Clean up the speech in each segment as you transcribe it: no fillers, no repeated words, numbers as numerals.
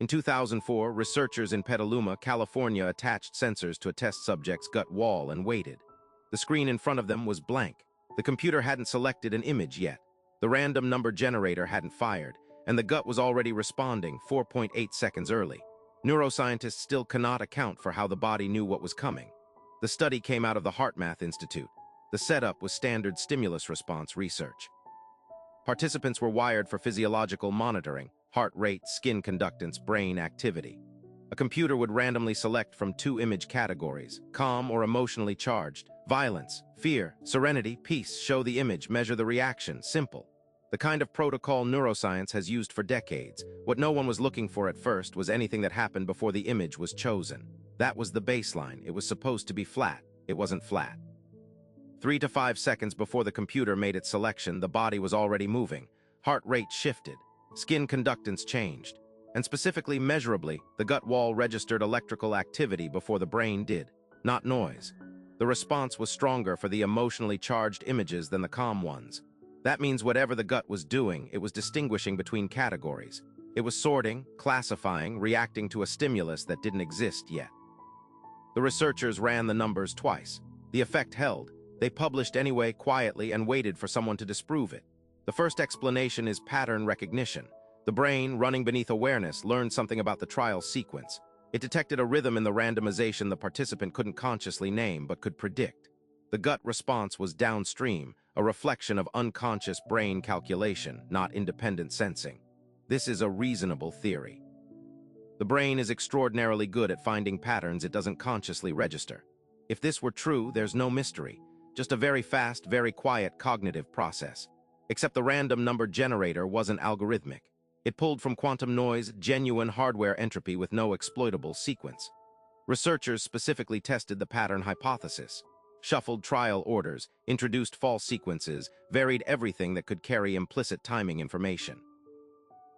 In 2004, researchers in Petaluma, California attached sensors to a test subject's gut wall and waited. The screen in front of them was blank. The computer hadn't selected an image yet. The random number generator hadn't fired, and the gut was already responding 4.8 seconds early. Neuroscientists still cannot account for how the body knew what was coming. The study came out of the HeartMath Institute. The setup was standard stimulus response research. Participants were wired for physiological monitoring, heart rate, skin conductance, brain activity. A computer would randomly select from 2 image categories: calm or emotionally charged, violence, fear, serenity, peace. Show the image, measure the reaction. Simple. The kind of protocol neuroscience has used for decades. What no one was looking for at first was anything that happened before the image was chosen. That was the baseline. It was supposed to be flat. It wasn't flat. 3 to 5 seconds before the computer made its selection, the body was already moving. Heart rate shifted. Skin conductance changed. And specifically, measurably, the gut wall registered electrical activity before the brain did, not noise. The response was stronger for the emotionally charged images than the calm ones. That means whatever the gut was doing, it was distinguishing between categories. It was sorting, classifying, reacting to a stimulus that didn't exist yet. The researchers ran the numbers twice. The effect held. They published anyway quietly and waited for someone to disprove it. The first explanation is pattern recognition. The brain, running beneath awareness, learned something about the trial sequence. It detected a rhythm in the randomization the participant couldn't consciously name but could predict. The gut response was downstream, a reflection of unconscious brain calculation, not independent sensing. This is a reasonable theory. The brain is extraordinarily good at finding patterns it doesn't consciously register. If this were true, there's no mystery. Just a very fast, very quiet cognitive process. Except the random number generator wasn't algorithmic. It pulled from quantum noise, genuine hardware entropy with no exploitable sequence. Researchers specifically tested the pattern hypothesis, shuffled trial orders, introduced false sequences, varied everything that could carry implicit timing information.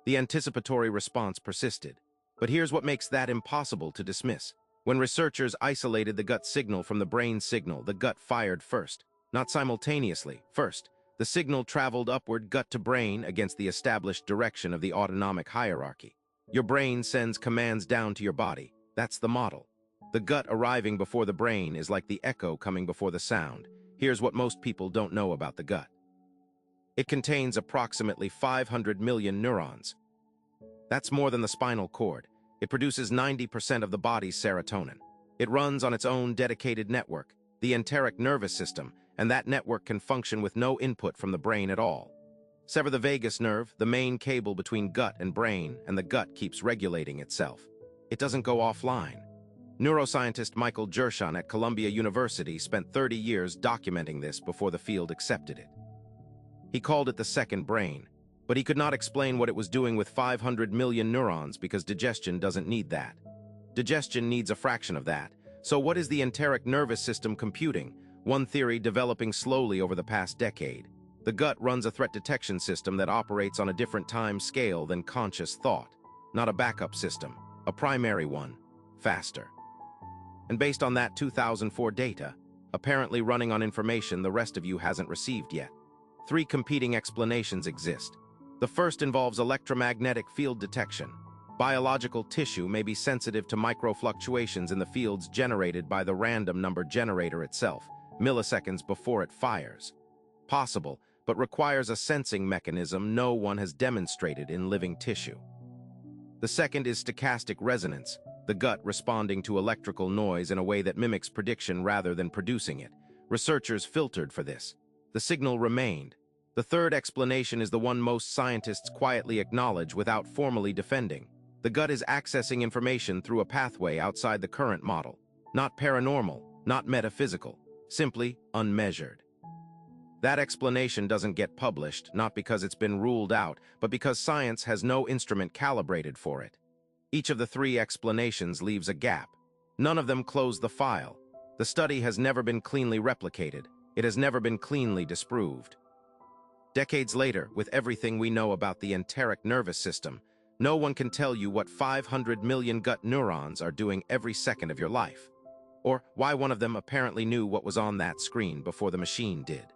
The anticipatory response persisted. But here's what makes that impossible to dismiss. When researchers isolated the gut signal from the brain signal, the gut fired first. Not simultaneously, first. The signal traveled upward, gut to brain, against the established direction of the autonomic hierarchy. Your brain sends commands down to your body. That's the model. The gut arriving before the brain is like the echo coming before the sound. Here's what most people don't know about the gut. It contains approximately 500 million neurons. That's more than the spinal cord. It produces 90% of the body's serotonin. It runs on its own dedicated network, the enteric nervous system, and that network can function with no input from the brain at all. Sever the vagus nerve, the main cable between gut and brain, and the gut keeps regulating itself. It doesn't go offline. Neuroscientist Michael Gershon at Columbia University spent 30 years documenting this before the field accepted it. He called it the second brain, but he could not explain what it was doing with 500 million neurons because digestion doesn't need that. Digestion needs a fraction of that. So what is the enteric nervous system computing? One theory developing slowly over the past decade. The gut runs a threat detection system that operates on a different time scale than conscious thought. Not a backup system, a primary one, faster. And based on that 2004 data, apparently running on information the rest of you hasn't received yet. 3 competing explanations exist. The first involves electromagnetic field detection. Biological tissue may be sensitive to microfluctuations in the fields generated by the random number generator itself, milliseconds before it fires. Possible, but requires a sensing mechanism no one has demonstrated in living tissue. The second is stochastic resonance, the gut responding to electrical noise in a way that mimics prediction rather than producing it. Researchers filtered for this. The signal remained. The third explanation is the one most scientists quietly acknowledge without formally defending. The gut is accessing information through a pathway outside the current model. Not paranormal, not metaphysical, simply unmeasured. That explanation doesn't get published, not because it's been ruled out, but because science has no instrument calibrated for it. Each of the 3 explanations leaves a gap. None of them close the file. The study has never been cleanly replicated. It has never been cleanly disproved. Decades later, with everything we know about the enteric nervous system, no one can tell you what 500 million gut neurons are doing every second of your life, or why one of them apparently knew what was on that screen before the machine did.